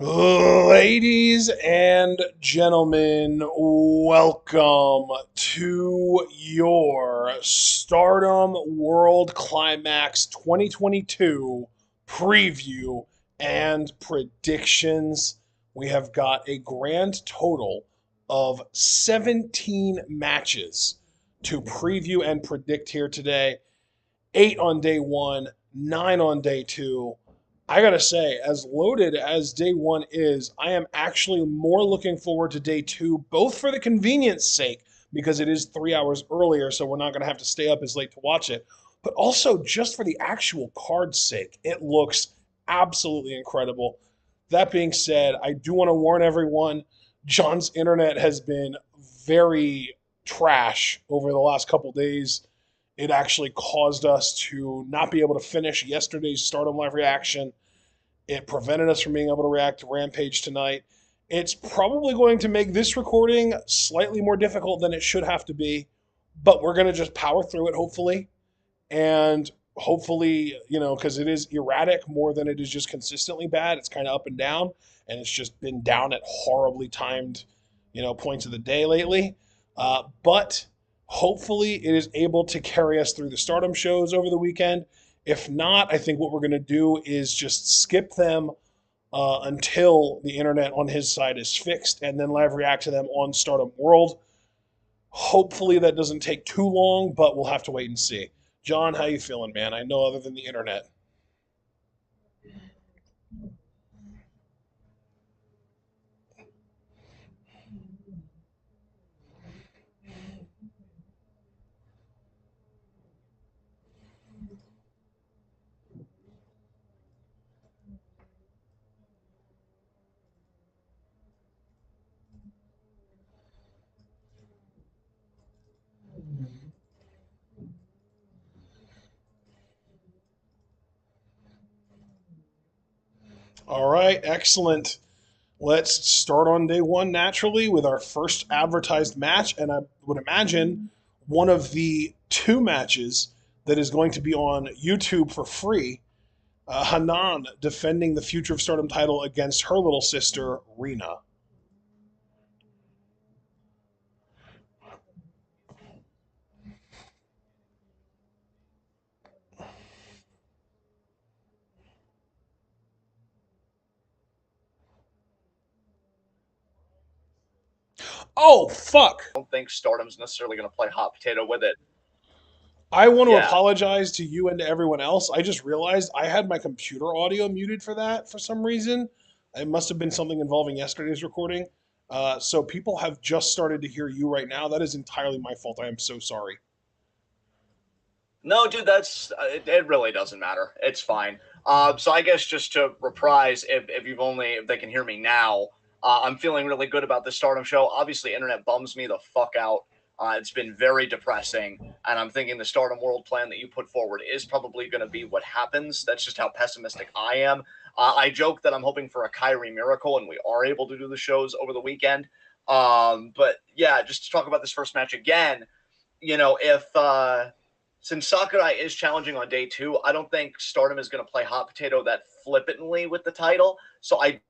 Ladies and gentlemen, welcome to your Stardom World Climax 2022 preview and predictions. We have got a grand total of 17 matches to preview and predict here today. 8 on day one, 9 on day two. I gotta say, as loaded as day one is, I am actually more looking forward to day two, both for the convenience sake, because it is 3 hours earlier, so we're not gonna have to stay up as late to watch it, but also just for the actual card's sake. It looks absolutely incredible. That being said, I do want to warn everyone John's internet has been very trash over the last couple days. It actually caused us to not be able to finish yesterday's Stardom Live reaction. It prevented us from being able to react to Rampage tonight. It's probably going to make this recording slightly more difficult than it should have to be, but we're going to just power through it, hopefully. And hopefully, because it is erratic more than it is just consistently bad. It's kind of up and down, and it's just been down at horribly timed, points of the day lately. But hopefully, it is able to carry us through the Stardom shows over the weekend. If not, I think what we're going to do is just skip them until the internet on his side is fixed, and then live react to them on Stardom World. Hopefully that doesn't take too long, but we'll have to wait and see. John, how you feeling, man? I know other than the internet. All right, excellent. Let's start on day one naturally with our first advertised match, and I would imagine one of the two matches that is going to be on YouTube for free. Hanan defending the Future of Stardom title against her little sister, Rena. Oh, fuck! Don't think Stardom's necessarily going to play hot potato with it. I want to Yeah. apologize to you and to everyone else. I just realized I had my computer audio muted for that for some reason. It must have been something involving yesterday's recording. So people have just started to hear you right now. That is entirely my fault. I am so sorry. No, dude, it really doesn't matter. It's fine. So I guess just to reprise, if they can hear me now, I'm feeling really good about the Stardom show. Obviously, internet bums me the fuck out. It's been very depressing, and I'm thinking the Stardom World plan that you put forward is probably going to be what happens. That's just how pessimistic I am. I joke that I'm hoping for a Kyrie miracle, and we are able to do the shows over the weekend. But yeah, just to talk about this first match again, if since Sakurai is challenging on day two, I don't think Stardom is going to play hot potato that flippantly with the title. So I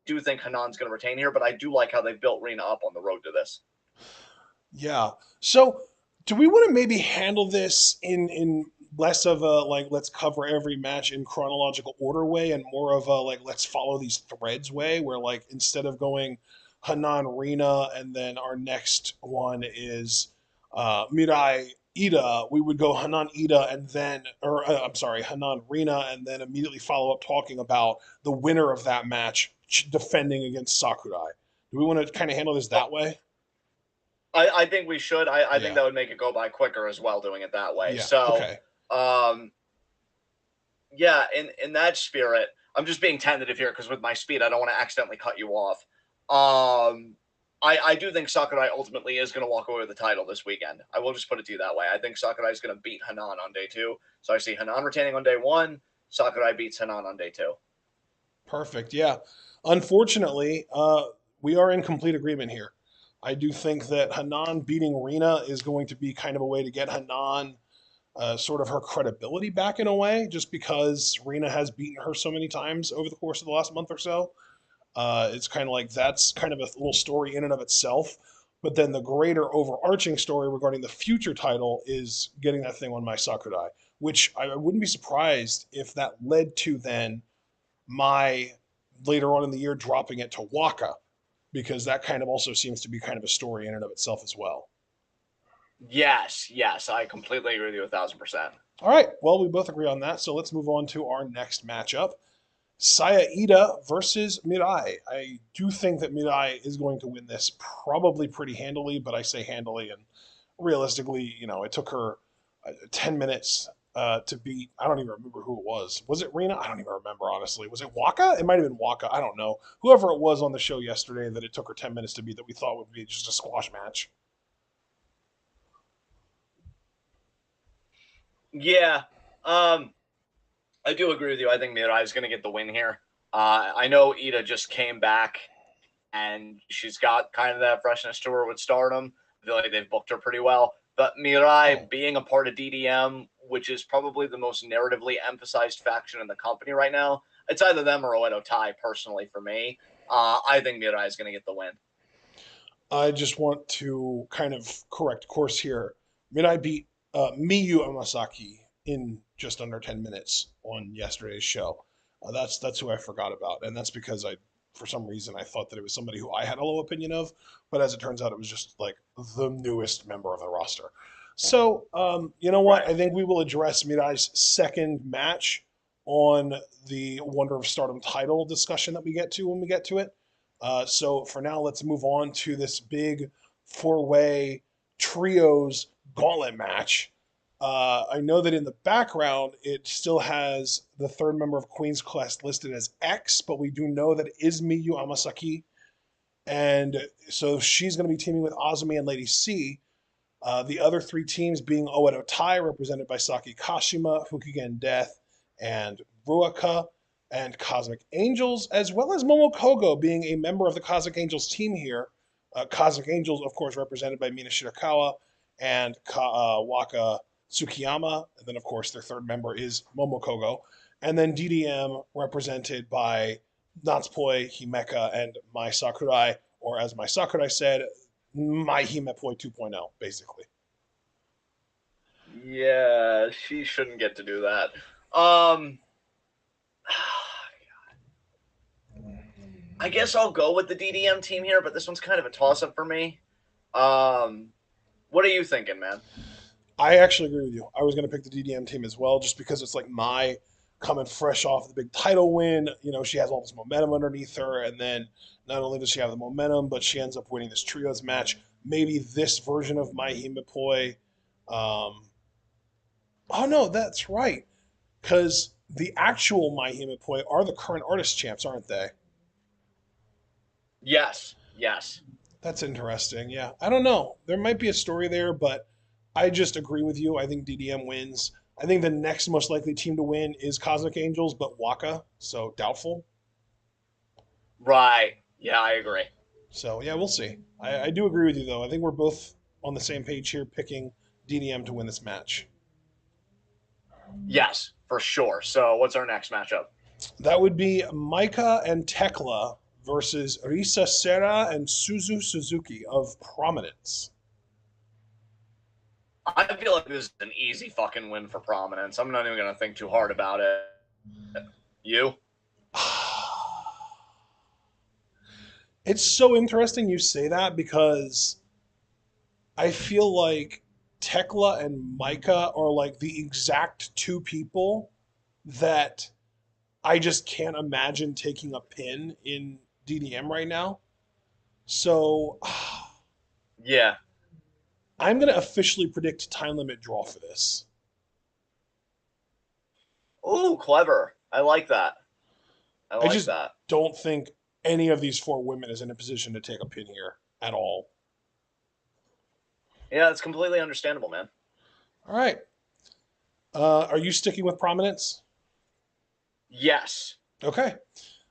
do think Hanan's going to retain here, but I do like how they built Rena up on the road to this. Yeah. So, do we want to maybe handle this in less of a like let's cover every match in chronological order way and more of a like let's follow these threads way where like instead of going Hanan Rena and then our next one is Mirai Ida, we would go Hanan Ida and then or I'm sorry, Hanan Rena and then immediately follow up talking about the winner of that match defending against Sakurai. Do we want to kind of handle this Oh, that way? I think we should. I think Yeah. that would make it go by quicker as well, doing it that way. Yeah. So, Okay. um, yeah, in that spirit, I'm just being tentative here because with my speed, I don't want to accidentally cut you off. Um, I do think Sakurai ultimately is going to walk away with the title this weekend. I will just put it to you that way. I think Sakurai is going to beat Hanan on day two. So I see Hanan retaining on day one. Sakurai beats Hanan on day two. Perfect. Yeah. Unfortunately, we are in complete agreement here. I do think that Hanan beating Rena is going to be kind of a way to get Hanan sort of her credibility back in a way, just because Rena has beaten her so many times over the course of the last month or so. It's kind of like that's kind of a little story in and of itself. But then the greater overarching story regarding the future title is getting that thing on my Sakurai, which I wouldn't be surprised if that led to then my later on in the year dropping it to Waka, because that kind of also seems to be kind of a story in and of itself as well. Yes, yes, I completely agree with you 1,000%. All right, well, we both agree on that, so let's move on to our next matchup. Saya Ida versus Mirai. I do think that Mirai is going to win this probably pretty handily, but I say handily, and realistically, it took her 10 minutes to beat. I don't even remember who it was. Was it Rena? I don't even remember, honestly. Was it Waka? It might have been Waka. I don't know. Whoever it was on the show yesterday that it took her 10 minutes to beat that we thought would be just a squash match. Yeah, um, I do agree with you. I think Mirai is going to get the win here. I know Ida just came back and she's got kind of that freshness to her with Stardom. I feel like they've booked her pretty well. But Mirai Oh, being a part of DDM, which is probably the most narratively emphasized faction in the company right now, it's either them or Oedo Tai, personally, for me. I think Mirai is going to get the win. I just want to kind of correct course here. Mirai beat Miyu Amasaki in just under 10 minutes on yesterday's show. That's who I forgot about, and that's because for some reason, I thought that it was somebody who I had a low opinion of, but as it turns out, it was just like the newest member of the roster. So, you know what? Right. I think we will address Mirai's second match on the Wonder of Stardom title discussion that we get to when we get to it. So for now, let's move on to this big four-way trios gauntlet match. I know that in the background, it still has the third member of Queen's Quest listed as X, but we do know that it is Miyu Amasaki. And so she's going to be teaming with Azumi and Lady C. The other three teams being Oedo Tai, represented by Saki Kashima, Fukigen Death, and Ruaka, and Cosmic Angels, as well as Momokogo being a member of the Cosmic Angels team here. Cosmic Angels, of course, represented by Mina Shirakawa and Waka Tsukiyama. And then, of course, their third member is Momokogo. And then DDM, represented by Natsupoi, Himeka, and Mai Sakurai, or as Mai Sakurai said, My Himepoi 2.0, basically. Yeah, she shouldn't get to do that. Um, I guess I'll go with the DDM team here, but this one's kind of a toss up for me. Um, what are you thinking, man? I actually agree with you. I was going to pick the DDM team as well, just because it's like my coming fresh off the big title win. She has all this momentum underneath her, and then not only does she have the momentum, but she ends up winning this trios match. Maybe this version of My Himepoi. Um, oh no, that's right, because the actual My Himepoi are the current artist champs, aren't they? Yes, yes, That's interesting. Yeah, I don't know. There might be a story there, but I just agree with you. I think DDM wins. I think the next most likely team to win is Cosmic Angels, but Waka, so doubtful. right. Yeah, I agree. So yeah, we'll see. I do agree with you though. I think we're both on the same page here, picking DDM to win this match. Yes, for sure. So, what's our next matchup? That would be Micah and Tekla versus Risa Serra and Suzu Suzuki of Prominence. I feel like this is an easy fucking win for Prominence. I'm not even going to think too hard about it. You? It's so interesting you say that because I feel like Tekla and Micah are like the exact two people that I just can't imagine taking a pin in DDM right now. So Yeah. I'm going to officially predict time limit draw for this. Ooh, clever. I like that. I I like just that. don't think any of these four women is in a position to take a pin here at all. Yeah, it's completely understandable, man. All right. Are you sticking with Prominence? Yes. Okay.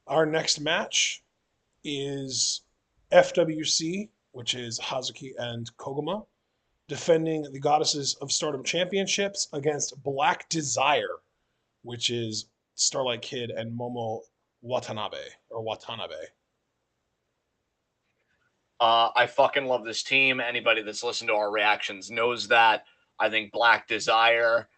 Our next match is FWC, which is Hazuki and Koguma, defending the Goddesses of Stardom Championships against Black Desire, which is Starlight Kid and Momo Watanabe. I fucking love this team. Anybody that's listened to our reactions knows that. I think Black Desire,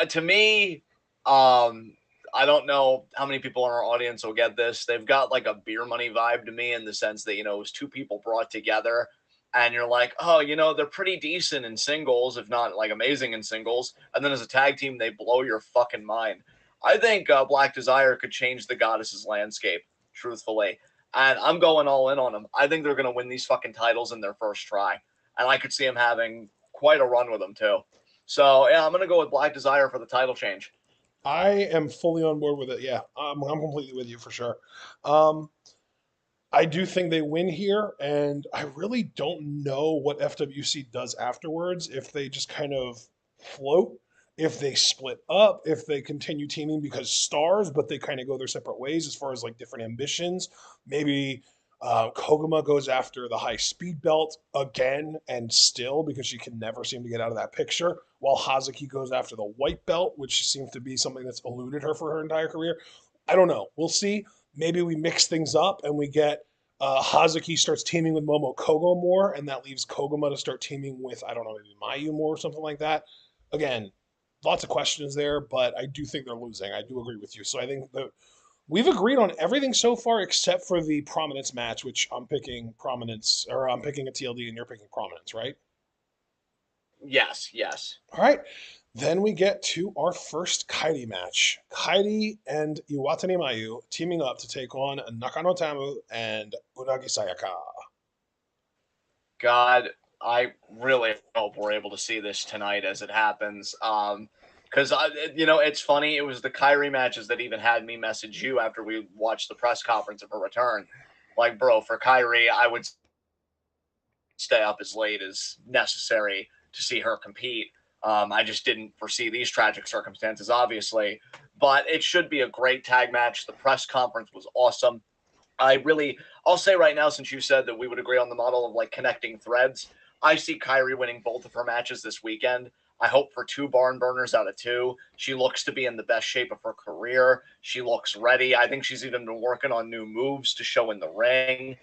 to me, I don't know how many people in our audience will get this. They've got like a beer money vibe to me in the sense that, it was two people brought together and you're like, oh, they're pretty decent in singles, if not like amazing in singles. And then as a tag team, they blow your fucking mind. I think Black Desire could change the Goddesses landscape, truthfully. And I'm going all in on them. I think they're going to win these fucking titles in their first try. And I could see them having quite a run with them, too. So, yeah, I'm going to go with Black Desire for the title change. I am fully on board with it. Yeah, I'm completely with you for sure. Um, I do think they win here, and I really don't know what FWC does afterwards. If they just kind of float, if they split up, if they continue teaming because stars, but they kind of go their separate ways as far as like different ambitions. Maybe Koguma goes after the high speed belt again and still because she can never seem to get out of that picture, while Hazuki goes after the white belt, which seems to be something that's eluded her for her entire career. I don't know. We'll see. Maybe we mix things up and we get Hazuki starts teaming with Momo Kogo more, and that leaves Koguma to start teaming with, I don't know, maybe Mayu more or something like that. Again, lots of questions there, but I do think they're losing. I do agree with you. So I think that we've agreed on everything so far except for the prominence match, which I'm picking prominence, or I'm picking a TLD and you're picking prominence, right? Yes, yes. All right. Then we get to our first Kairi match. Kairi and Iwatani Mayu teaming up to take on Nakano Tamu and Unagi Sayaka. God, I really hope we're able to see this tonight as it happens. Because it's funny. It was the Kyrie matches that even had me message you after we watched the press conference of her return. Like, bro, for Kyrie, I would stay up as late as necessary to see her compete. I just didn't foresee these tragic circumstances, obviously, but it should be a great tag match. The press conference was awesome. I'll say right now, since you said that we would agree on the model of like connecting threads, I see Kyrie winning both of her matches this weekend. I hope for 2 barn burners out of 2. She looks to be in the best shape of her career. She looks ready. I think she's even been working on new moves to show in the ring.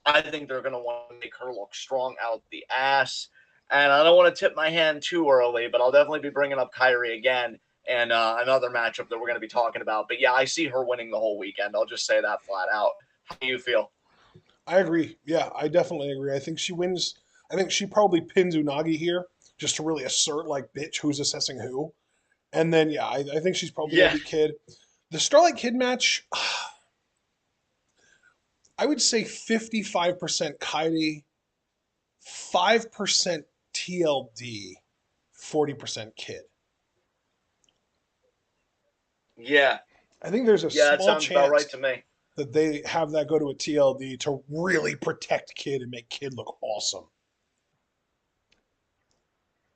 I think they're going to want to make her look strong out the ass. And I don't want to tip my hand too early, but I'll definitely be bringing up Kyrie again and another matchup that we're going to be talking about. But yeah, I see her winning the whole weekend. I'll just say that flat out. How do you feel? I agree. Yeah, I definitely agree. I think she wins. I think she probably pins Unagi here just to really assert, like, bitch, who's assessing who. And then, yeah, I think she's probably going Yeah. to beat Kid. The Starlight Kid match, I would say 55% Kairi, 5% TLD, 40% Kid. Yeah. I think there's a Yeah, that small sounds about right chance to me. that they have that go to a TLD to really protect Kid and make Kid look awesome.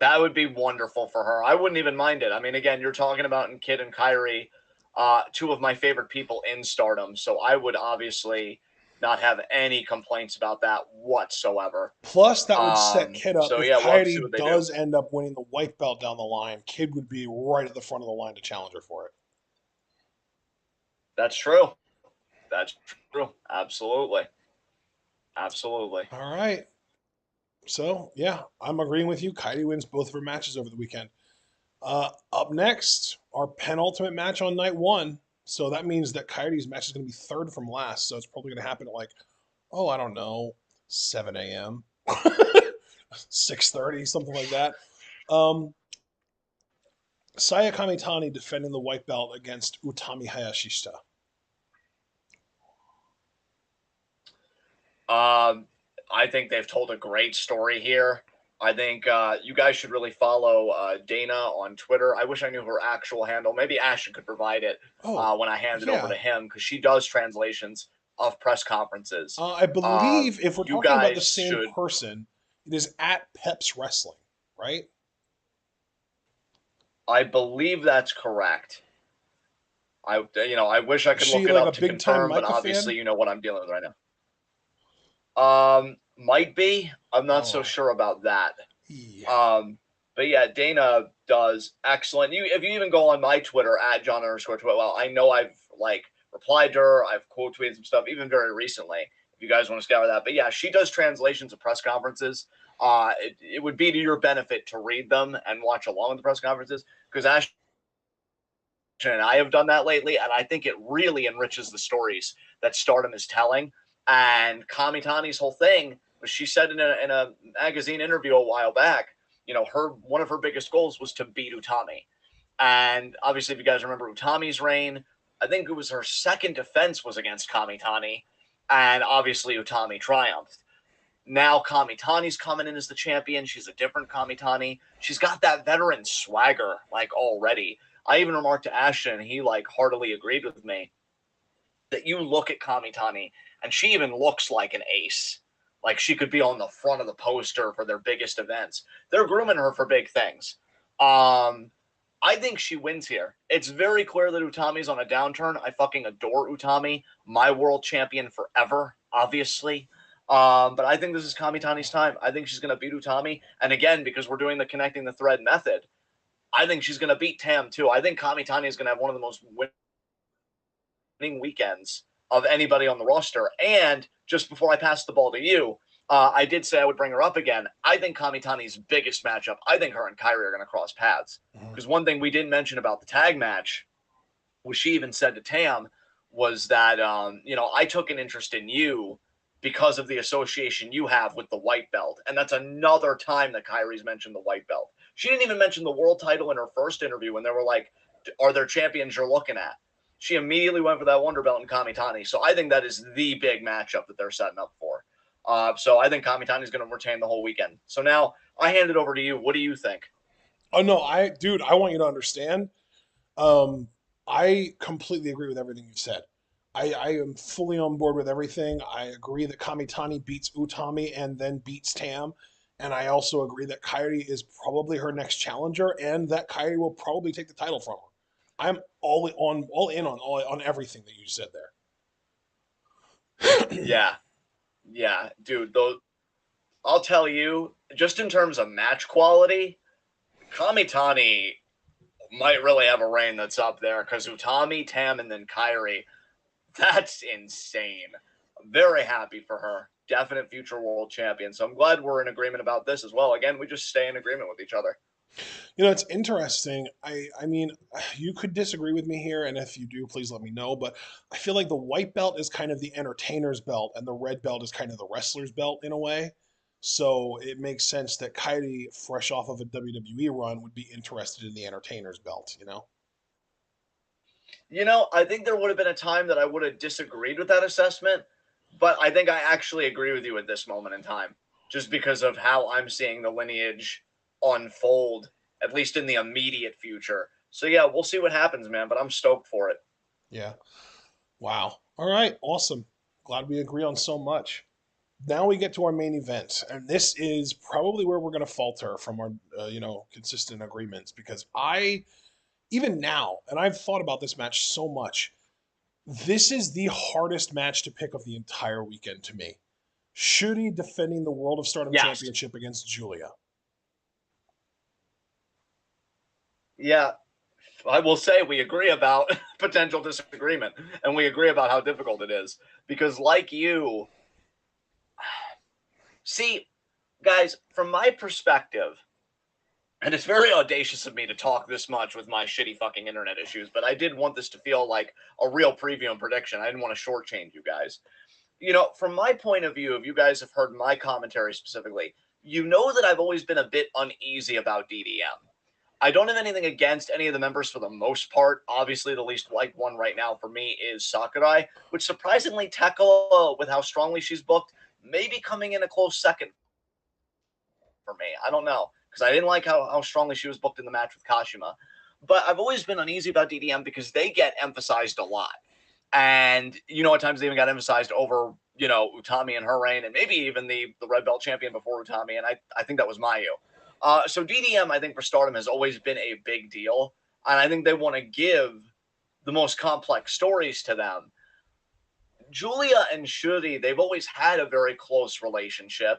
That would be wonderful for her. I wouldn't even mind it. I mean, again, you're talking about in Kid and Kyrie, 2 of my favorite people in Stardom. So I would obviously not have any complaints about that whatsoever. Plus, that would set Kid up. So If yeah, we'll have to see Kairi what they do. does end up winning the white belt down the line, Kid would be right at the front of the line to challenge her for it. That's true. That's true. Absolutely. Absolutely. All right. So, yeah, I'm agreeing with you. Kairi wins both of her matches over the weekend. Up next, our penultimate match on night 1. So that means that Kairi's match is going to be third from last. So it's probably going to happen at like, oh, I don't know, 7 a.m., 6:30, something like that. Um, Saya Kamitani defending the white belt against Utami Hayashishita. I think they've told a great story here. I think you guys should really follow Dana on Twitter. I wish I knew her actual handle. Maybe Ashton could provide it Oh, when I hand it over yeah. to him because she does translations of press conferences. I believe if we're You talking about the guys same should. person, it is at Peps Wrestling, right? I believe that's correct. I wish I Is could she look it like a up to big time confirm, but Micah fan? obviously you know what I'm dealing with right now. Might be. I'm not so Oh, sure about that. Yeah. But yeah, Dana does excellent. If you even go on my Twitter at John_Twitter, well, I know I've like replied to her, I've quote tweeted some stuff, even very recently. If you guys want to scour that, but yeah, she does translations of press conferences. It would be to your benefit to read them and watch along with the press conferences because Ashton and I have done that lately, and I think it really enriches the stories that Stardom is telling. And Kamitani's whole thing was she said in a magazine interview a while back, one of her biggest goals was to beat Utami. And obviously, if you guys remember Utami's reign, I think it was her second defense was against Kamitani, and obviously Utami triumphed. Now Kamitani's coming in as the champion. She's a different Kamitani. She's got that veteran swagger like already. I even remarked to Ashton, and he like heartily agreed with me that you look at Kamitani and she even looks like an ace. Like she could be on the front of the poster for their biggest events. They're grooming her for big things. I think she wins here. It's very clear that Utami's on a downturn. I fucking adore Utami, my world champion forever, obviously. But I think this is Kamitani's time. I think she's going to beat Utami. And again, because we're doing the connecting the thread method, I think she's going to beat Tam too. I think Kamitani is going to have one of the most winning weekends of anybody on the roster. And just before I pass the ball to you, I did say I would bring her up again. I think Kamitani's biggest matchup, I think her and Kairi are going to cross paths. Because one thing we didn't mention about the tag match, which she even said to Tam, was that, I took an interest in you because of the association you have with the white belt. And that's another time that Kairi's mentioned the white belt. She didn't even mention the world title in her first interview when they were like, are there champions you're looking at? She immediately went for that Wonder Belt in Kamitani. So I think that is the big matchup that they're setting up for. So I think Kamitani is going to retain the whole weekend. So now I hand it over to you. What do you think? Oh no, I want you to understand. Um, I completely agree with everything you've said. I am fully on board with everything. I agree that Kamitani beats Utami and then beats Tam. And I also agree that Kairi is probably her next challenger and that Kairi will probably take the title from her. I'm all in on everything that you said there. Yeah. Yeah, dude, those I'll tell you, just in terms of match quality, Kamitani might really have a reign that's up there because Utami, Tam, and then Kairi, that's insane. I'm very happy for her. Definite future world champion. So I'm glad we're in agreement about this as well. Again, we just stay in agreement with each other. It's interesting. I mean, you could disagree with me here, and if you do, please let me know. But I feel like the white belt is kind of the entertainer's belt, and the red belt is kind of the wrestler's belt in a way. So it makes sense that Kairi, fresh off of a WWE run, would be interested in the entertainer's belt. I think there would have been a time that I would have disagreed with that assessment, but I think I actually agree with you at this moment in time, just because of how I'm seeing the lineage unfold, at least in the immediate future. So yeah, we'll see what happens, man, but I'm stoked for it. Yeah. Wow. All right. Awesome. Glad we agree on so much. Now we get to our main event, and this is probably where we're going to falter from our, consistent agreements because even now, and I've thought about this match so much. This is the hardest match to pick of the entire weekend to me. Shuri defending the World of Stardom Yes. Championship against Julia. Yeah, I will say we agree about potential disagreement, and we agree about how difficult it is. Because, like you, see, guys, from my perspective, and it's very audacious of me to talk this much with my shitty fucking internet issues, but I did want this to feel like a real preview and prediction. I didn't want to shortchange you guys. From my point of view, if you guys have heard my commentary specifically, you know that I've always been a bit uneasy about DDM. I don't have anything against any of the members for the most part. Obviously, the least liked one right now for me is Sakurai, which surprisingly, Tekla, with how strongly she's booked, may be coming in a close second for me. I don't know, because I didn't like how strongly she was booked in the match with Kashima. But I've always been uneasy about DDM because they get emphasized a lot. And, at times they even got emphasized over, Utami and her reign, and maybe even the Red Belt champion before Utami, and I think that was Mayu. So DDM, I think, for Stardom has always been a big deal, and I think they want to give the most complex stories to them. Julia and Shuri, they've always had a very close relationship.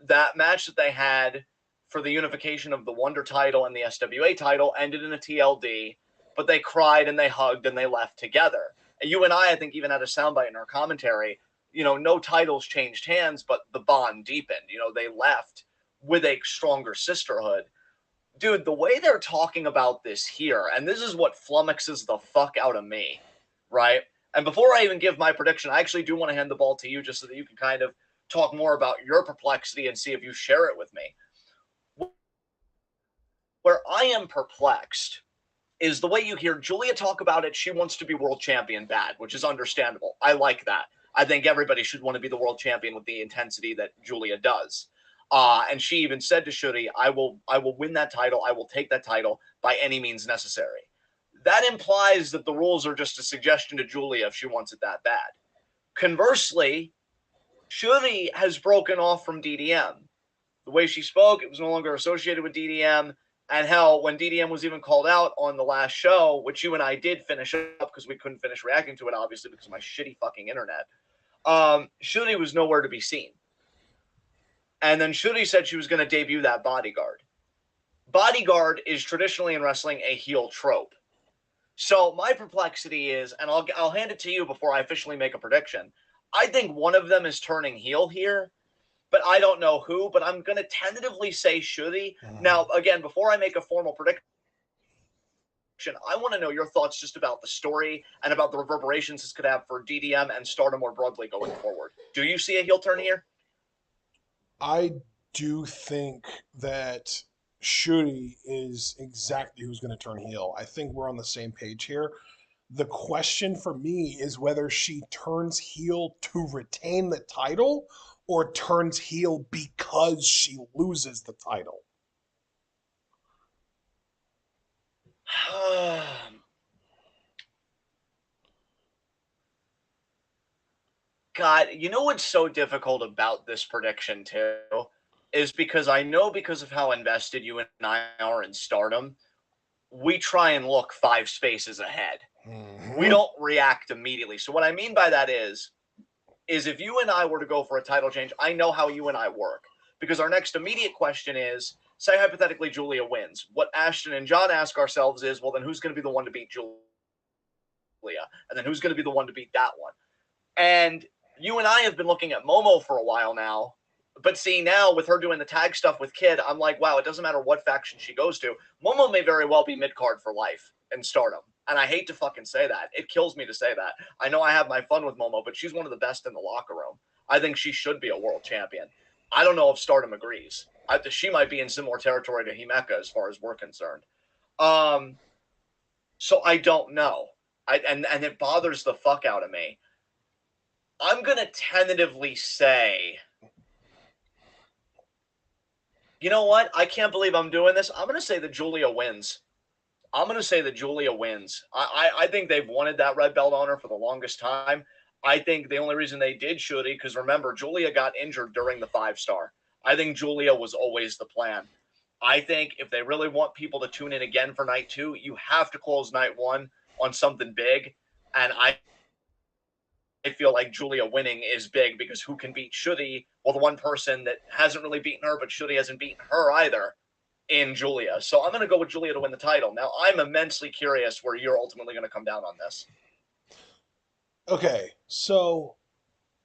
That match that they had for the unification of the Wonder title and the SWA title ended in a TLD, but they cried and they hugged and they left together. And you and I think, even had a soundbite in our commentary. No titles changed hands, but the bond deepened. They left with a stronger sisterhood. Dude, the way they're talking about this here, and this is what flummoxes the fuck out of me, right? And before I even give my prediction, I actually do want to hand the ball to you just so that you can kind of talk more about your perplexity and see if you share it with me. Where I am perplexed is the way you hear Julia talk about it. She wants to be world champion bad, which is understandable. I like that. I think everybody should want to be the world champion with the intensity that Julia does. And she even said to Shuri, I will win that title. I will take that title by any means necessary. That implies that the rules are just a suggestion to Julia if she wants it that bad. Conversely, Shuri has broken off from DDM. The way she spoke, it was no longer associated with DDM. And hell, when DDM was even called out on the last show, which you and I did finish up because we couldn't finish reacting to it, obviously, because of my shitty fucking internet, Shuri was nowhere to be seen. And then Shuri said she was going to debut that bodyguard. Bodyguard is traditionally in wrestling a heel trope. So my perplexity is, and I'll hand it to you before I officially make a prediction, I think one of them is turning heel here, but I don't know who, but I'm going to tentatively say Shuri. Now, again, before I make a formal prediction, I want to know your thoughts just about the story and about the reverberations this could have for DDM and Stardom more broadly going forward. Do you see a heel turn here? I do think that Shuri is exactly who's going to turn heel. I think we're on the same page here. The question for me is whether she turns heel to retain the title or turns heel because she loses the title. God, you know what's so difficult about this prediction, too? Is because I know, because of how invested you and I are in Stardom, we try and look 5 spaces ahead. We don't react immediately. So what I mean by that is if you and I were to go for a title change, I know how you and I work. Because our next immediate question is, say hypothetically Julia wins. What Ashton and John ask ourselves is, well, then who's going to be the one to beat Julia? And then who's going to be the one to beat that one? And you and I have been looking at Momo for a while now. But see, now with her doing the tag stuff with Kid, I'm like, wow, it doesn't matter what faction she goes to. Momo may very well be mid-card for life in Stardom. And I hate to fucking say that. It kills me to say that. I know I have my fun with Momo, but she's one of the best in the locker room. I think she should be a world champion. I don't know if Stardom agrees. She might be in similar territory to Himeka as far as we're concerned. So I don't know. And it bothers the fuck out of me. I'm going to tentatively say, you know what? I can't believe I'm doing this. I'm going to say that Julia wins. I think they've wanted that red belt on her for the longest time. I think the only reason they did Shuri, because remember, Julia got injured during the 5-star. I think Julia was always the plan. I think if they really want people to tune in again for night 2, you have to close night 1 on something big. And I feel like Julia winning is big, because who can beat Shuri? Well, the one person that hasn't really beaten her, but Shuri hasn't beaten her either, in Julia. So I'm going to go with Julia to win the title. Now, I'm immensely curious where you're ultimately going to come down on this. Okay, so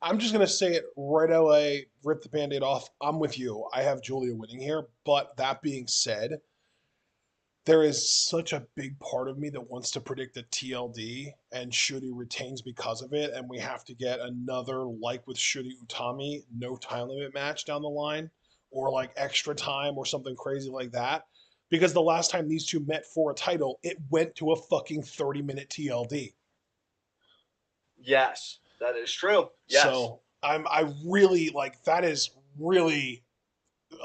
I'm just going to say it right away, rip the Band-Aid off. I'm with you. I have Julia winning here. But that being said, there is such a big part of me that wants to predict a TLD and Shuri retains because of it, and we have to get another, like with Shuri Utami, no time limit match down the line, or like extra time or something crazy like that. Because the last time these two met for a title, it went to a fucking 30-minute TLD. Yes, that is true. Yes. So I really like that is really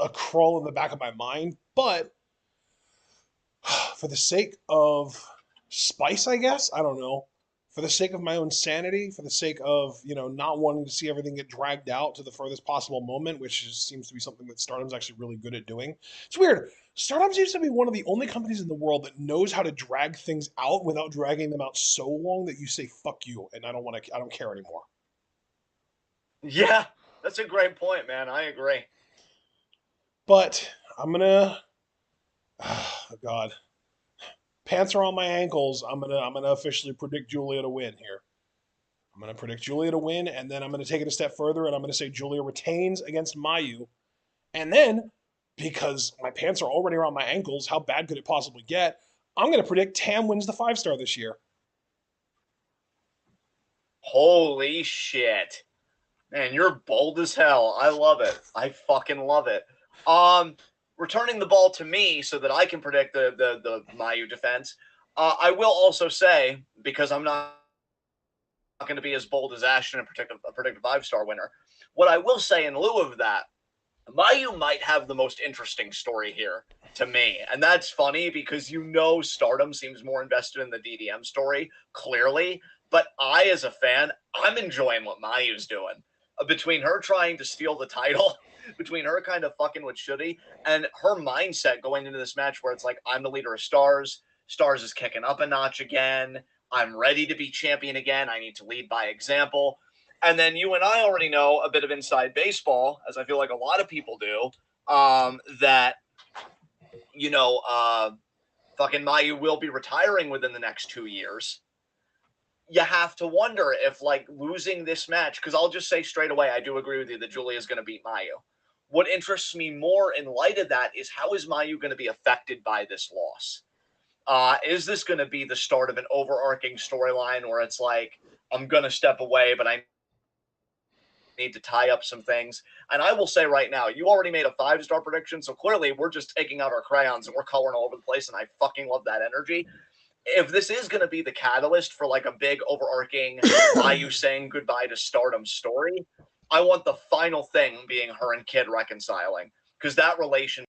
a crawl in the back of my mind, but for the sake of spice, I guess, I don't know. For the sake of my own sanity, for the sake of, not wanting to see everything get dragged out to the furthest possible moment, which seems to be something that Stardom's actually really good at doing. It's weird. Stardom seems to be one of the only companies in the world that knows how to drag things out without dragging them out so long that you say fuck you and I don't care anymore. Yeah, that's a great point, man. I agree. But I'm gonna. Oh God, pants are on my ankles. I'm gonna officially predict Julia to win here. I'm gonna predict Julia to win, and then I'm gonna take it a step further, and I'm gonna say Julia retains against Mayu, and then because my pants are already around my ankles, how bad could it possibly get? I'm gonna predict Tam wins the 5 star this year. Holy shit. Man, you're bold as hell. I love it. I fucking love it. Um, Returning the ball to me so that I can predict the Mayu defense. I will also say, because I'm not going to be as bold as Ashton and predict a 5 star winner. What I will say in lieu of that, Mayu might have the most interesting story here to me. And that's funny because Stardom seems more invested in the DDM story, clearly. But I, as a fan, I'm enjoying what Mayu's doing. Between her trying to steal the title, between her kind of fucking with Shuddy, and her mindset going into this match where it's like, I'm the leader of Stars. Stars is kicking up a notch again. I'm ready to be champion again. I need to lead by example. And then you and I already know a bit of inside baseball, as I feel like a lot of people do, that, you know, uh, fucking Mayu will be retiring within the next 2 years. You have to wonder if, like, losing this match, because I'll just say straight away, I do agree with you that Julia is going to beat Mayu. What interests me more in light of that is how is Mayu going to be affected by this loss? Is this going to be the start of an overarching storyline where it's like, I'm going to step away, but I need to tie up some things. And I will say right now, you already made a 5 star prediction, so clearly we're just taking out our crayons and we're coloring all over the place, and I fucking love that energy. If this is going to be the catalyst for like a big overarching Mayu saying goodbye to Stardom story, I want the final thing being her and Kid reconciling, because that relation is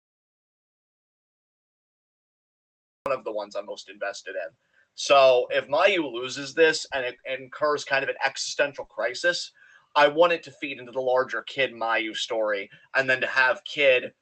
one of the ones I'm most invested in. So if Mayu loses this and it incurs kind of an existential crisis, I want it to feed into the larger Kid Mayu story, and then to have Kid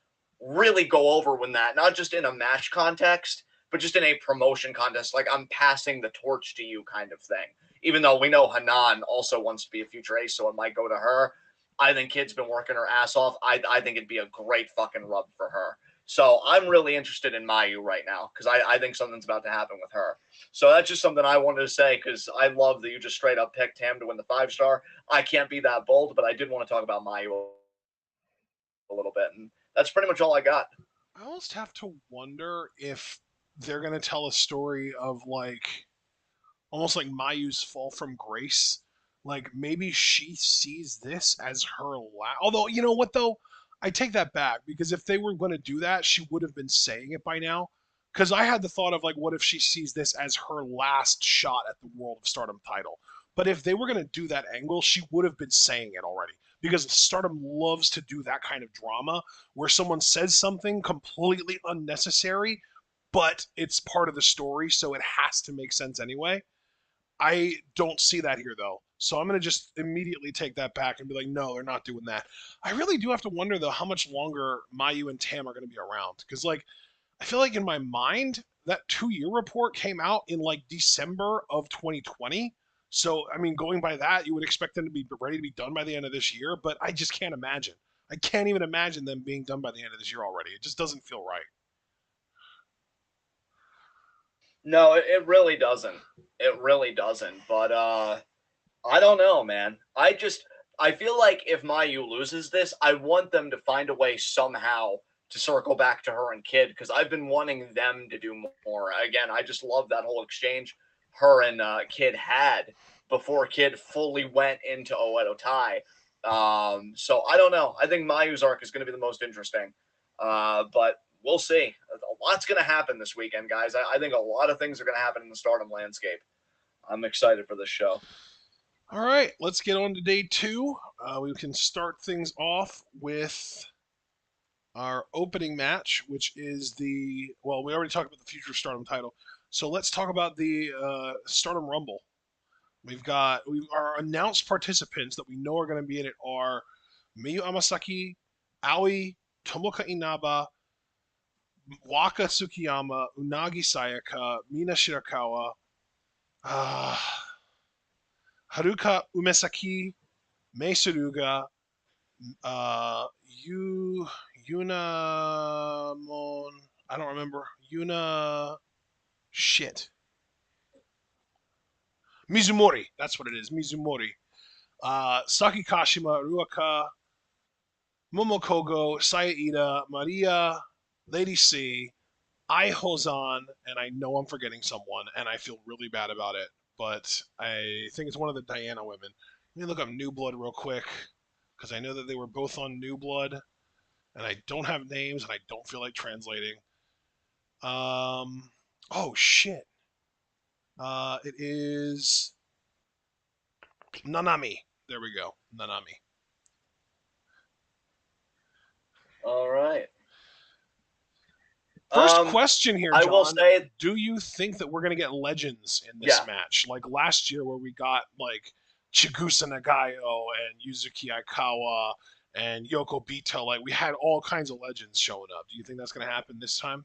really go over when that, not just in a match context, but just in a promotion contest, like I'm passing the torch to you kind of thing. Even though we know Hanan also wants to be a future ace, so it might go to her. I think Kid's been working her ass off. I think it'd be a great fucking rub for her. So I'm really interested in Mayu right now because I think something's about to happen with her. So that's just something I wanted to say because I love that you just straight up picked him to win the 5 star. I can't be that bold, but I did want to talk about Mayu a little bit, and that's pretty much all I got. I almost have to wonder if they're gonna tell a story of like almost like Mayu's fall from grace. Like maybe she sees this as her last. Although you know what though, I take that back because if they were going to do that, she would have been saying it by now. Because I had the thought of like, what if she sees this as her last shot at the World of Stardom title? But if they were going to do that angle, she would have been saying it already. Because Stardom loves to do that kind of drama where someone says something completely unnecessary, but it's part of the story, so it has to make sense anyway. I don't see that here though. So I'm gonna just immediately take that back and be like, no, they're not doing that. I really do have to wonder though how much longer Mayu and Tam are gonna be around. Because like I feel like in my mind, that 2 year report came out in like December of 2020. So I mean, going by that, you would expect them to be ready to be done by the end of this year, but I just can't imagine. I can't even imagine them being done by the end of this year already. It just doesn't feel right. No, it really doesn't. It really doesn't. But I don't know, man. I feel like if Mayu loses this, I want them to find a way somehow to circle back to her and Kid because I've been wanting them to do more. Again, I just love that whole exchange her and Kid had before Kid fully went into Oedo Tai. So I don't know. I think Mayu's arc is going to be the most interesting. But we'll see. A lot's going to happen this weekend, guys. I think a lot of things are going to happen in the Stardom landscape. I'm excited for this show. All right, let's get on to day two. We can start things off with our opening match, which is well, we already talked about the future Stardom title. So let's talk about the Stardom Rumble. Our announced participants that we know are going to be in it are Miyu Amasaki, Aoi, Tomoka Inaba, Waka Tsukiyama, Unagi Sayaka, Mina Shirakawa, uh, Haruka Umesaki, Mei Suruga, Yu Yuna Mon. I don't remember. Yuna. Shit. Mizumori. That's what it is. Mizumori. Saki Kashima, Ruaka, Momokogo, Sayaida, Maria, Lady C, Ai Hozan, and I know I'm forgetting someone, and I feel really bad about it, but I think it's one of the Diana women. Let me look up New Blood real quick, because I know that they were both on New Blood, and I don't have names, and I don't feel like translating. Oh shit. It is Nanami. There we go, Nanami. All right. First question here, I will John. say, Do you think that we're going to get legends in this yeah, match? Like last year, where we got like Chigusa Nagayo and Yuzuki Aikawa and Yoko Bito. Like we had all kinds of legends showing up. Do you think that's going to happen this time?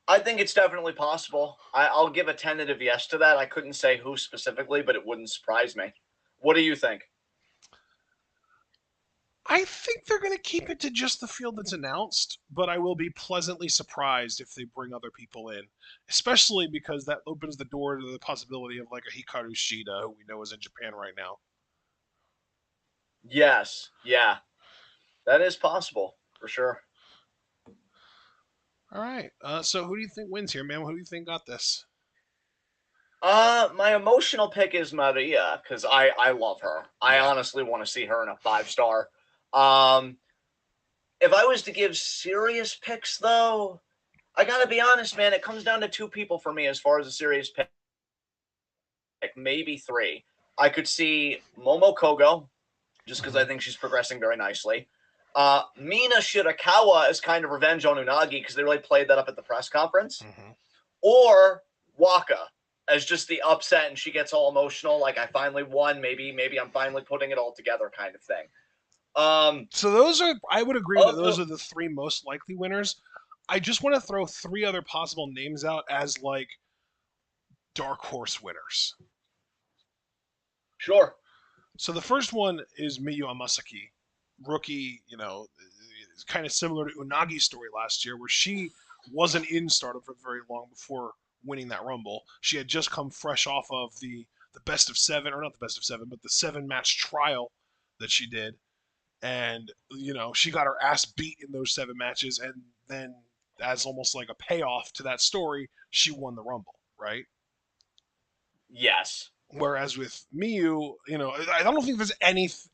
I think it's definitely possible. I'll give a tentative yes to that. I couldn't say who specifically, but it wouldn't surprise me. What do you think? I think they're going to keep it to just the field that's announced, but I will be pleasantly surprised if they bring other people in, especially because that opens the door to the possibility of like a Hikaru Shida, who we know is in Japan right now. Yes. Yeah. That is possible for sure. All right. So who do you think wins here, man? Who do you think got this? My emotional pick is Maria because I love her. I Yeah. honestly want to see her in a 5-star. Um, if I was to give serious picks though, I gotta be honest, man. It comes down to two people for me as far as a serious pick, maybe three. I could see Momo Kogo just because Mm-hmm. I think she's progressing very nicely. Mina Shirakawa is kind of revenge on Unagi because they really played that up at the press conference. Mm-hmm. Or Waka as just the upset and she gets all emotional, like I finally won. Maybe I'm finally putting it all together, kind of thing. So those are, I would agree that Of those the are the three most likely winners. I just want to throw three other possible names out as like dark horse winners. Sure, So the first one is Miyu Amasaki, rookie. It's kind of similar to Unagi's story last year, where she wasn't in Stardom for very long before winning that Rumble. She had just come fresh off of the best of seven, or not the best of seven, but the 7 match trial that she did, and she got her ass beat in those 7 matches, and then as almost like a payoff to that story, she won the Rumble, right? yes, Whereas with Miyu, I don't think there's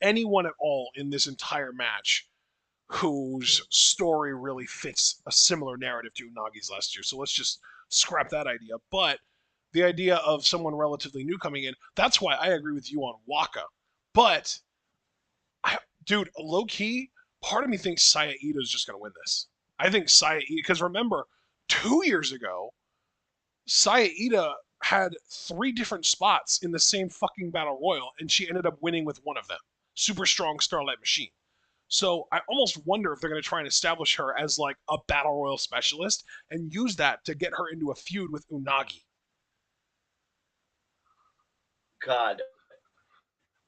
anyone at all in this entire match whose story really fits a similar narrative to Unagi's last year. So let's just scrap that idea. But the idea of someone relatively new coming in, that's why I agree with you on Waka. But dude, low key, part of me thinks Saya Ida is just going to win this. I think Saya Ida, because remember, 2 years ago, Saya Ida had 3 different spots in the same fucking battle royal, and she ended up winning with one of them. Super strong Starlight Machine. So I almost wonder if they're going to try and establish her as like a battle royal specialist and use that to get her into a feud with Unagi. God,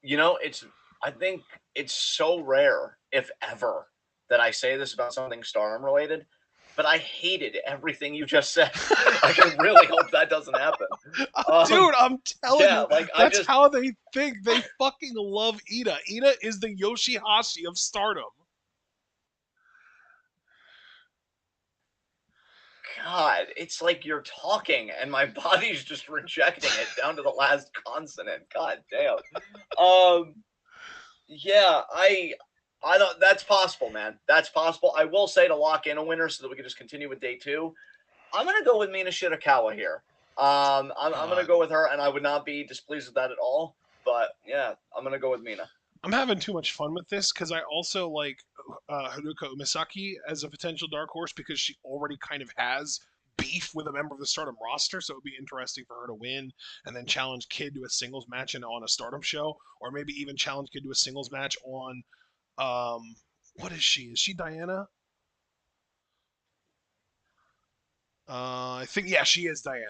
it's. I think it's so rare, if ever, that I say this about something Stardom related. But I hated everything you just said. I can really hope that doesn't happen. Dude, I'm telling Yeah, you, like I that's just how they think. They fucking love Ida. Ida is the Yoshihashi of Stardom. God, it's like you're talking and my body's just rejecting it down to the last consonant. God damn. Um, yeah, I don't. That's possible, man. That's possible. I will say to lock in a winner so that we can just continue with day two. I'm gonna go with Mina Shirakawa here. I'm gonna Uh, go with her, and I would not be displeased with that at all. But yeah, I'm gonna go with Mina. I'm having too much fun with this because I also like Haruka Umisaki as a potential dark horse because she already kind of has beef with a member of the Stardom roster, so it would be interesting for her to win and then challenge Kid to a singles match and on a Stardom show, or maybe even challenge Kid to a singles match on what is she? Is she Diana? I think yeah, she is Diana.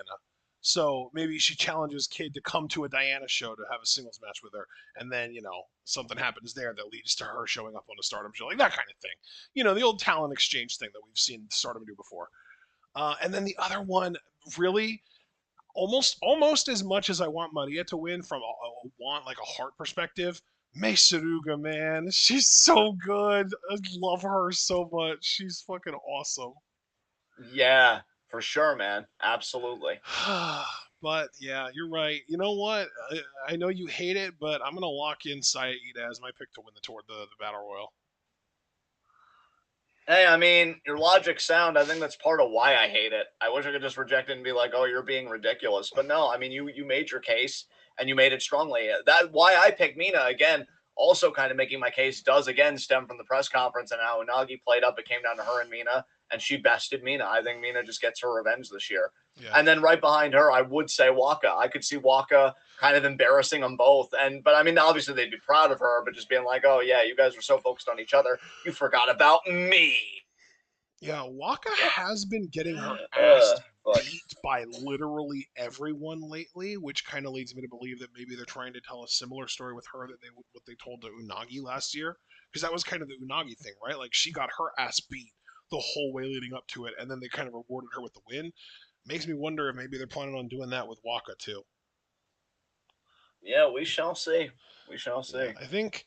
So maybe she challenges Kid to come to a Diana show to have a singles match with her, and then something happens there that leads to her showing up on a Stardom show, like that kind of thing. The old talent exchange thing that we've seen Stardom do before. And then the other one, really, almost as much as I want Maria to win from want like a heart perspective. Mei Suruga, man, she's so good. I love her so much. She's fucking awesome. Yeah, for sure, man. Absolutely. But yeah, you're right. You know what? I know you hate it, but I'm gonna lock in Saida as my pick to win the battle royal. Hey, I mean, your logic's sound. I think that's part of why I hate it. I wish I could just reject it and be like, "Oh, you're being ridiculous." But no, I mean, you made your case and you made it strongly. That's why I picked Mina again. Also, kind of making my case does again stem from the press conference and how Unagi played up. It came down to her and Mina, and she bested Mina. I think Mina just gets her revenge this year. Yeah. And then right behind her, I would say Waka. I could see Waka kind of embarrassing them both. But I mean, obviously they'd be proud of her, but just being like, "Oh yeah, you guys were so focused on each other, you forgot about me." Yeah, Waka has been getting her ass beat by literally everyone lately, which kind of leads me to believe that maybe they're trying to tell a similar story with her that what they told to Unagi last year, because that was kind of the Unagi thing, right? Like she got her ass beat the whole way leading up to it, and then they kind of rewarded her with the win. Makes me wonder if maybe they're planning on doing that with Waka too. Yeah, we shall see. We shall Yeah, see. I think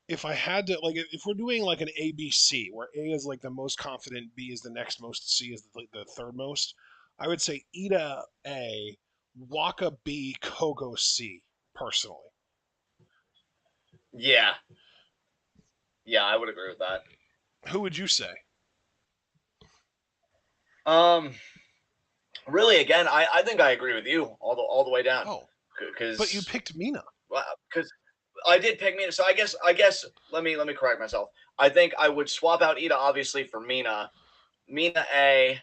if I had to, like, if we're doing like an ABC, where A is like the most confident, B is the next most, C is the third most, I would say Ida A, Waka B, Kogo C, personally. Yeah. Yeah, I would agree with that. Who would you say? Um, really, again, I think I agree with you all the way down Oh, but you because picked Mina. I did pick Mina. So I guess let me correct myself. I think I would swap out Ida obviously for Mina. Mina A,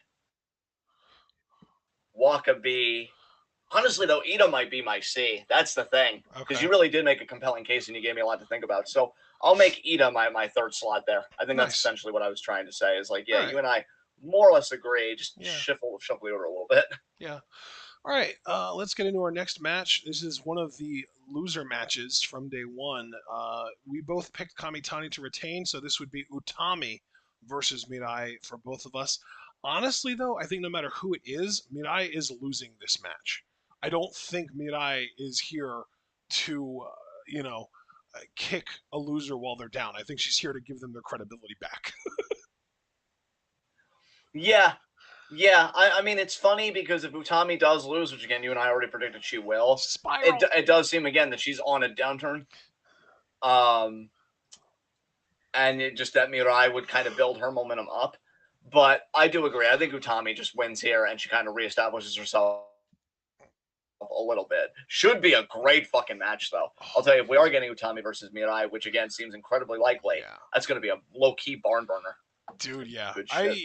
Waka B. Honestly, though, Ida might be my C. That's the thing. Because Okay, you really did make a compelling case and you gave me a lot to think about. So I'll make Ida my third slot there. I think that's nice. essentially what I was trying to say is like, All yeah, right. you and I more or less agree. Just Yeah, shuffle the order a little bit. yeah. All right, let's get into our next match. This is one of the loser matches from day one. We both picked Kamitani to retain, so this would be Utami versus Mirai for both of us. Honestly, though, I think no matter who it is, Mirai is losing this match. I don't think Mirai is here to, kick a loser while they're down. I think she's here to give them their credibility back. Yeah. Yeah. I mean, it's funny because if Utami does lose, which again, you and I already predicted she will, Spiral. it does seem again that she's on a downturn. Um, and it just that Mirai would kind of build her momentum up. But I do agree. I think Utami just wins here and she kind of reestablishes herself a little bit. Should be a great fucking match, though. I'll tell you, if we are getting Utami versus Mirai, which again seems incredibly likely, Yeah. that's going to be a low key barn burner. Dude, yeah. Good shit.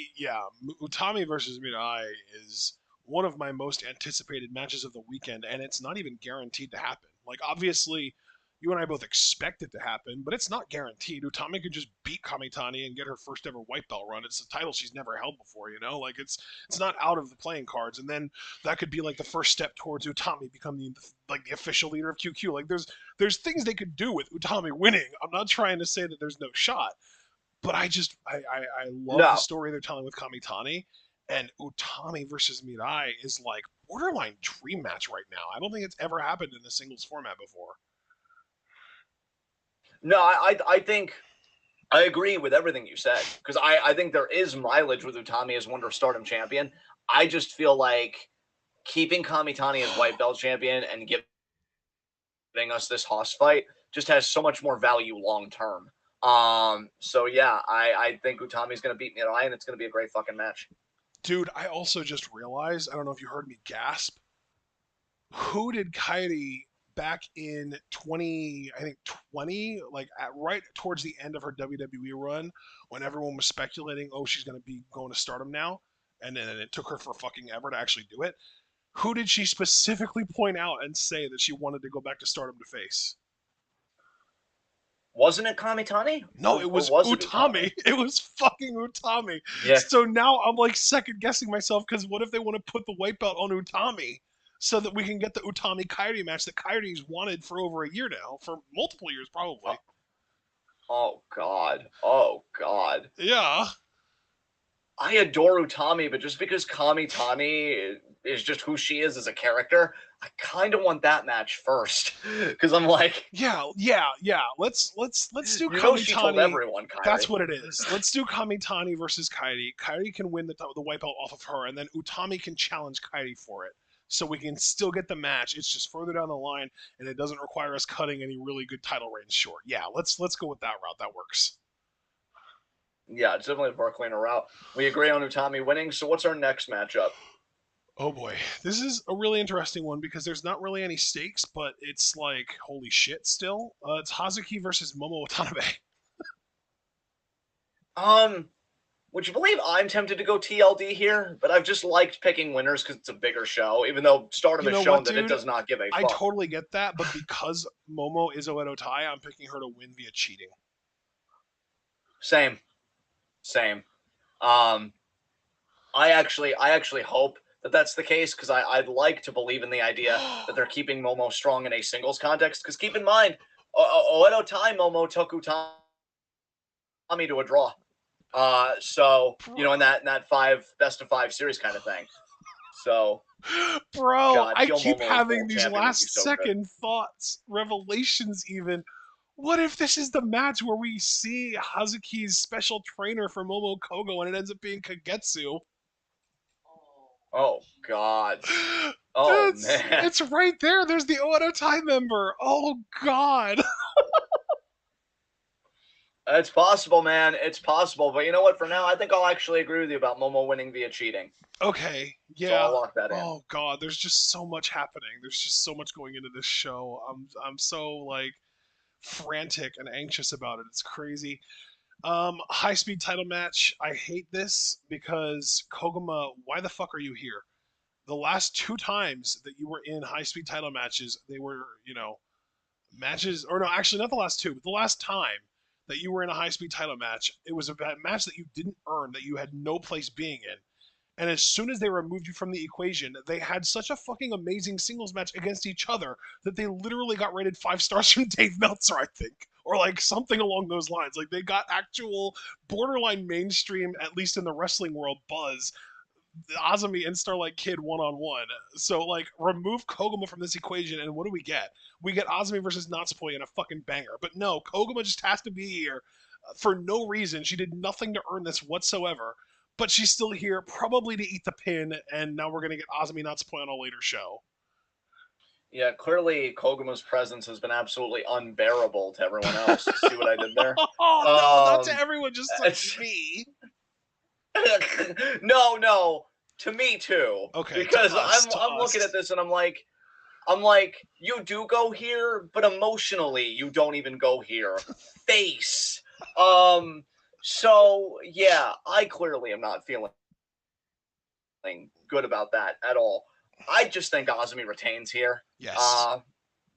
Utami versus Mirai is one of my most anticipated matches of the weekend, and it's not even guaranteed to happen. Like, obviously, you and I both expect it to happen, but it's not guaranteed. Utami could just beat Kamitani and get her first ever white belt run. It's a title she's never held before, Like it's not out of the playing cards. And then that could be like the first step towards Utami becoming the official leader of QQ. Like there's things they could do with Utami winning. I'm not trying to say that there's no shot, but I love the No. story they're telling with Kamitani, and Utami versus Mirai is like borderline dream match right now. I don't think it's ever happened in a singles format before. No, I think I agree with everything you said because I think there is mileage with Utami as Wonder Stardom champion. I just feel like keeping Kamitani as white belt champion and giving us this Haas fight just has so much more value long term. So yeah, I think Utami's gonna beat Mirai and it's gonna be a great fucking match. Dude, I also just realized, I don't know if you heard me gasp. Who did Kairi back in 20, like right towards the end of her WWE run, when everyone was speculating, oh, she's going to be going to Stardom now, and then it took her for fucking ever to actually do it. Who did she specifically point out and say that she wanted to go back to Stardom to face? Wasn't it Kamitani? No, it Or was was it Utami. Utami? It was fucking Utami. Yeah. So now I'm like second guessing myself because what if they want to put the white belt on Utami? so that we can get the Utami Kairi match that Kairi's wanted for over a year now, for multiple years probably. Oh, oh God. Oh God. Yeah. I adore Utami, but just because Kami Tani is just who she is as a character, I kind of want that match first because I'm like, Yeah. Let's do she told Kamitani. everyone, That's Kyrie. what it is. Let's do Kamitani versus Kairi. Kairi can win the wipeout off of her, and then Utami can challenge Kairi for it. So we can still get the match. It's just further down the line, and it doesn't require us cutting any really good title reigns short. Yeah, let's go with that route. That works. Yeah, it's definitely a far cleaner route. We agree on Utami winning. So what's our next matchup? Oh boy, this is a really interesting one because there's not really any stakes, but it's like holy shit. Still, it's Hazuki versus Momo Watanabe. Um, would you believe I'm tempted to go TLD here? But I've just liked picking winners because it's a bigger show, even though Stardom You has know what, shown that it dude? does not give a I fuck. totally get that, but because Momo is Oedo Tai, I'm picking her to win via cheating. Same, same. Um, I actually hope that that's the case because I'd like to believe in the idea that they're keeping Momo strong in a singles context. Because keep in mind, Oedo Tai Momo took Utami to a draw. So in that five best of five series kind of thing. So Bro, God, I heel keep Momo as having world these champion would be last so good. second thoughts, revelations even. What if this is the match where we see Hazuki's special trainer for Momo Kogo and it ends up being Kagetsu? Oh God. Oh man. It's right there. There's the Oedo Tai member. Oh god. It's possible, man. It's possible. But you know what? For now, I think I'll actually agree with you about Momo winning via cheating. Okay, So I'll yeah. lock that in. Oh god, there's just so much happening. There's just so much going into this show. I'm so like frantic and anxious about it. It's crazy. High speed title match. I hate this because Koguma, why the fuck are you here? The last two times that you were in high speed title matches, they were, matches, or no, actually not the last two, but the last time that you were in a high speed title match, it was a match that you didn't earn, that you had no place being in. And as soon as they removed you from the equation, they had such a fucking amazing singles match against each other that they literally got rated 5 stars from Dave Meltzer, I think. Or like something along those lines. Like they got actual borderline mainstream, at least in the wrestling world, buzz. Azumi and Starlight Kid 1-on-1. So like remove Koguma from this equation, and what do we get? We get Azumi versus Natsupoi in a fucking banger. But no, Koguma just has to be here for no reason. She did nothing to earn this whatsoever. But she's still here, probably to eat the pin, and now we're gonna get Azumi Natsupoi on a later show. Yeah, clearly Koguma's presence has been absolutely unbearable to everyone else. See what I did there? Oh no, not to Um, everyone, just to it's me. no, to me too. Okay, to Because us, to I'm looking at us. this and I'm like, you do go here, but emotionally you don't even go here. Face. Um. So yeah, I clearly am not feeling good about that at all. I just think Azumi retains here. Yes. Uh,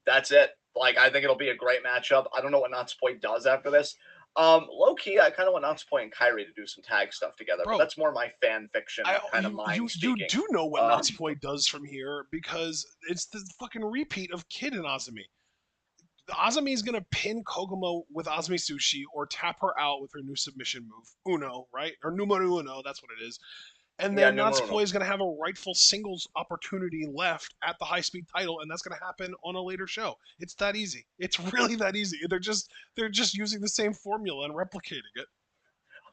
that's it. Like, I think it'll be a great matchup. I don't know what Natsupoi does after this. Low key, I kind of want Natsupoi and Kyrie to do some tag stuff together, but Bro, that's more my fan fiction I kind of you you mind you speaking. do know what Uh, Natsupoi does from here because it's the fucking repeat of Kid and Azumi. Azumi is gonna pin Koguma with Azumi Sushi or tap her out with her new submission move, Uno, right? Or numero uno, that's what it is. And yeah, then numero Natsupoi uno. is gonna have a rightful singles opportunity left at the high speed title, and that's gonna happen on a later show. It's that easy. It's really that easy. They're just using the same formula and replicating it.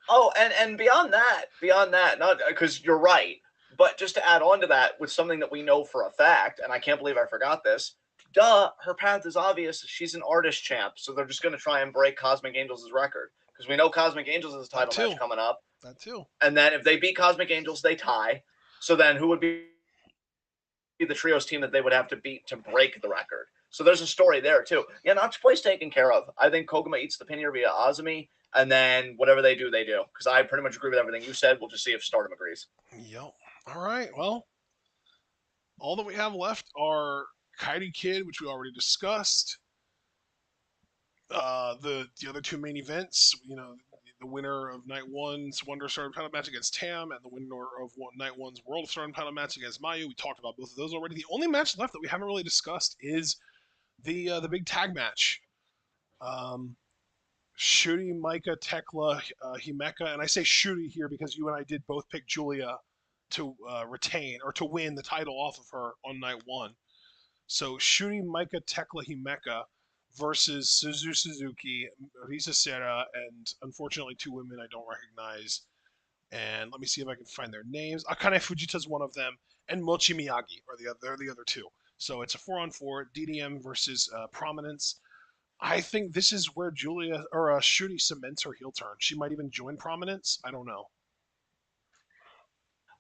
Oh, and beyond that, not because you're right, but just to add on to that with something that we know for a fact, and I can't believe I forgot this. Duh, her path is obvious. She's an artist champ, so they're just going to try and break Cosmic Angels' record because we know Cosmic Angels has a That title match too. coming up, That too. and then if they beat Cosmic Angels, they tie. So then who would be the trios team that they would have to beat to break the record? So there's a story there too. Yeah, Natsupoi's taken care of. I think Koguma eats the pin here via Azumi, and then whatever they do, they do. Because I pretty much agree with everything you said. We'll just see if Stardom agrees. Yep. All right. Well, all that we have left are Kairi Kid, which we already discussed. The other two main events, the winner of Night One's Wonder Stardom title match against Tam, and the winner of Night One's World Stardom title match against Mayu. We talked about both of those already. The only match left that we haven't really discussed is the big tag match. Um, Shuri, Micah, Tekla, Himeka, and I say Shuri here because you and I did both pick Julia to retain or to win the title off of her on Night One. So Shuri, Micah, Tekla, Himeka versus Suzuki, Risa Serra, and unfortunately two women I don't recognize. And let me see if I can find their names. Akane Fujita is one of them, and Mochi Miyagi are the other two. So it's a 4-on-4 DDM versus Prominence. I think this is where Julia or Shuri cements her heel turn. She might even join Prominence. I don't know.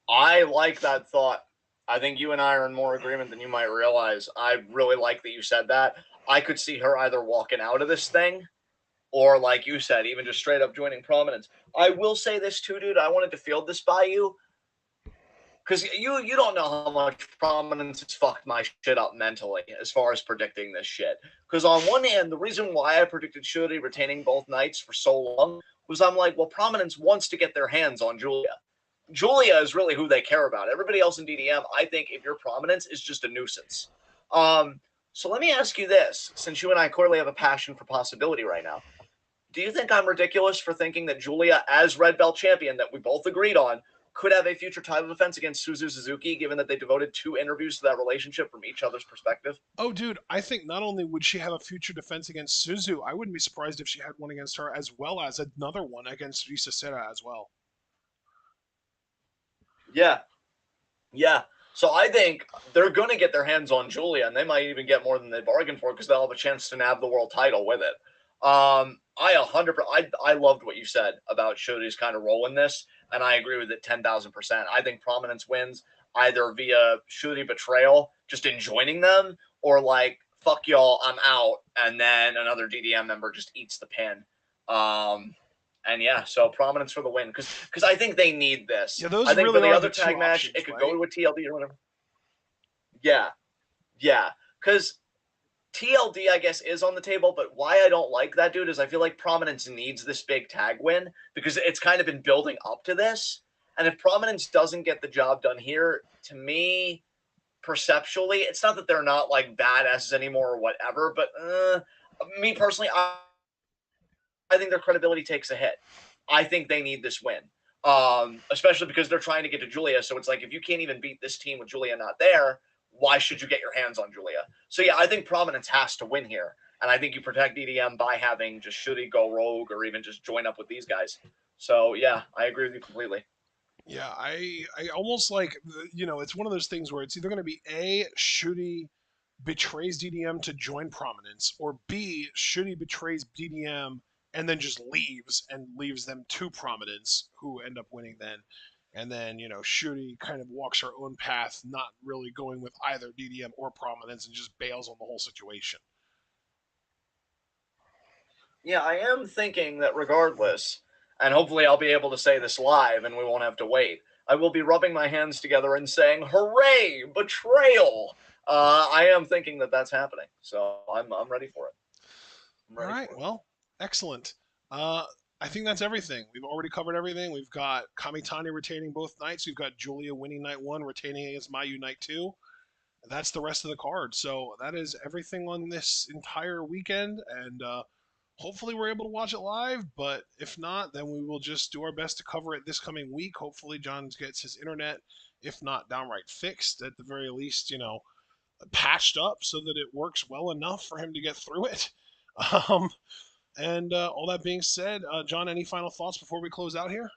I like that thought. I think you and I are in more agreement than you might realize. I really like that you said that. I could see her either walking out of this thing or, like you said, even just straight up joining Prominence. I will say this too, dude. I wanted to field this by you because you don't know how much Prominence has fucked my shit up mentally as far as predicting this shit. Because on one hand, the reason why I predicted Shuri retaining both nights for so long was I'm like, well, Prominence wants to get their hands on Julia. Julia is really who they care about. Everybody else in DDM, I think, if you're Prominence, is just a nuisance. So let me ask you this, since you and I clearly have a passion for possibility right now. Do you think I'm ridiculous for thinking that Julia, as Red Belt champion that we both agreed on, could have a future title defense against Suzuki, given that they devoted 2 interviews to that relationship from each other's perspective? Oh, dude, I think not only would she have a future defense against Suzu, I wouldn't be surprised if she had one against her as well as another one against Risa Serra as well. Yeah. Yeah. So I think they're going to get their hands on Julia, and they might even get more than they bargained for because they'll have a chance to nab the world title with it. I loved what you said about Shuri's kind of role in this, and I agree with it 10,000%. I think Prominence wins either via Shuri betrayal, just in joining them, or like, fuck y'all, I'm out, and then another DDM member just eats the pin. And yeah, so Prominence for the win because I think they need this. Yeah, those I think really for the are other the two tag match, options, it could right? go to a TLD or whatever. Yeah, yeah, because TLD, I guess, is on the table, but why I don't like that, dude, is I feel like Prominence needs this big tag win because it's kind of been building up to this. And if Prominence doesn't get the job done here, to me, perceptually, it's not that they're not like badasses anymore or whatever, but me personally, I think their credibility takes a hit. I think they need this win, especially because they're trying to get to Julia. So it's like, if you can't even beat this team with Julia not there, why should you get your hands on Julia? So yeah, I think Prominence has to win here. And I think you protect DDM by having just Shuri go rogue or even just join up with these guys. So yeah, I agree with you completely. Yeah, I almost like it's one of those things where it's either going to be A, Shuri betrays DDM to join Prominence, or B, Shuri betrays DDM and then just leaves and leaves them to Prominence, who end up winning then. And then, Shuri kind of walks her own path, not really going with either DDM or Prominence, and just bails on the whole situation. Yeah, I am thinking that regardless, and hopefully I'll be able to say this live and we won't have to wait, I will be rubbing my hands together and saying, hooray, betrayal. I am thinking that that's happening. So I'm ready for it. I'm All ready right, for it. well, excellent. Uh, I think that's everything. We've already covered everything. We've got Kamitani retaining both nights. We've got Julia winning night 1, retaining against Mayu night 2. That's the rest of the card. So that is everything on this entire weekend, and hopefully we're able to watch it live. But if not, then we will just do our best to cover it this coming week. Hopefully John gets his internet, if not downright fixed, at the very least, patched up so that it works well enough for him to get through it. Um, and all that being said, John, any final thoughts before we close out here?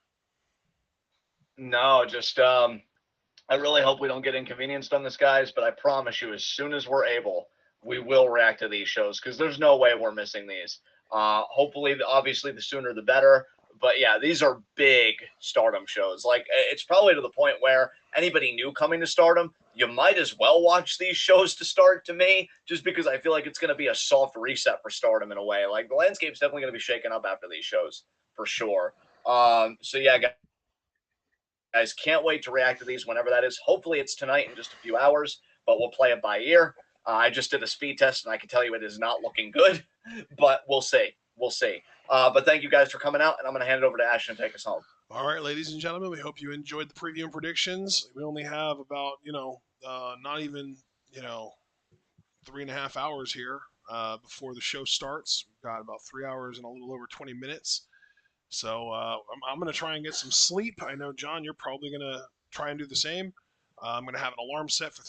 No, just I really hope we don't get inconvenienced on this, guys, but I promise you, as soon as we're able, we will react to these shows because there's no way we're missing these. Hopefully, obviously, the sooner the better. But yeah, these are big Stardom shows. Like, it's probably to the point where anybody new coming to Stardom, you might as well watch these shows to start, to me, just because I feel like it's going to be a soft reset for Stardom in a way. Like, the landscape's definitely going to be shaken up after these shows, for sure. So yeah, guys, can't wait to react to these whenever that is. Hopefully it's tonight in just a few hours, but we'll play it by ear. I just did a speed test, and I can tell you it is not looking good, but we'll see. we'll see. But thank you guys for coming out, and I'm going to hand it over to Ashton to take us home. All right, ladies and gentlemen, we hope you enjoyed the preview and predictions. We only have about, not even, you know, 3.5 hours here before the show starts. We've got about 3 hours and a little over 20 minutes. So I'm going to try and get some sleep. I know, John, you're probably going to try and do the same. I'm going to have an alarm set for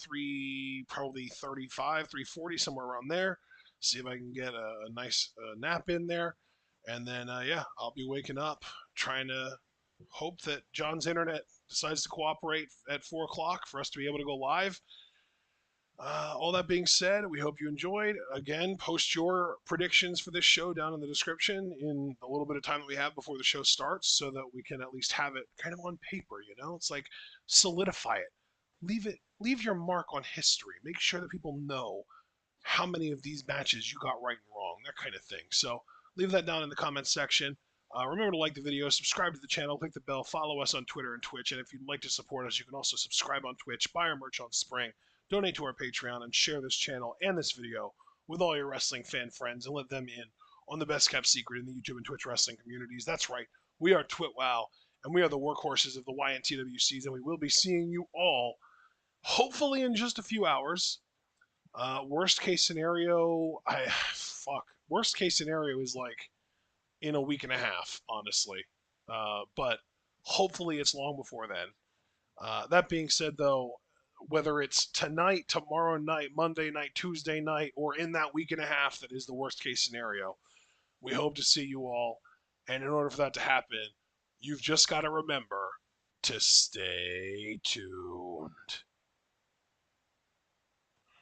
probably 35, 3:40, somewhere around there. See if I can get a nice nap in there. And then, yeah, I'll be waking up trying to hope that John's internet decides to cooperate at 4 o'clock for us to be able to go live. All that being said, we hope you enjoyed. Again, post your predictions for this show down in the description in the little bit of time that we have before the show starts so that we can at least have it kind of on paper, you know? It's like solidify it. Leave your mark on history. Make sure that people know how many of these matches you got right and wrong, that kind of thing. So leave that down in the comments section. Remember to like the video, subscribe to the channel, click the bell, follow us on Twitter and Twitch. And if you'd like to support us, you can also subscribe on Twitch, buy our merch on Spring, donate to our Patreon, and share this channel and this video with all your wrestling fan friends and let them in on the best kept secret in the YouTube and Twitch wrestling communities. That's right, we are TwitWow, and we are the workhorses of the YNTW season. We will be seeing you all, hopefully in just a few hours. Worst case scenario, Worst case scenario is like in a week and a half, honestly. But hopefully it's long before then. That being said, though, whether it's tonight, tomorrow night, Monday night, Tuesday night, or in that week and a half that is the worst case scenario, we hope to see you all. And in order for that to happen, you've just got to remember to stay tuned.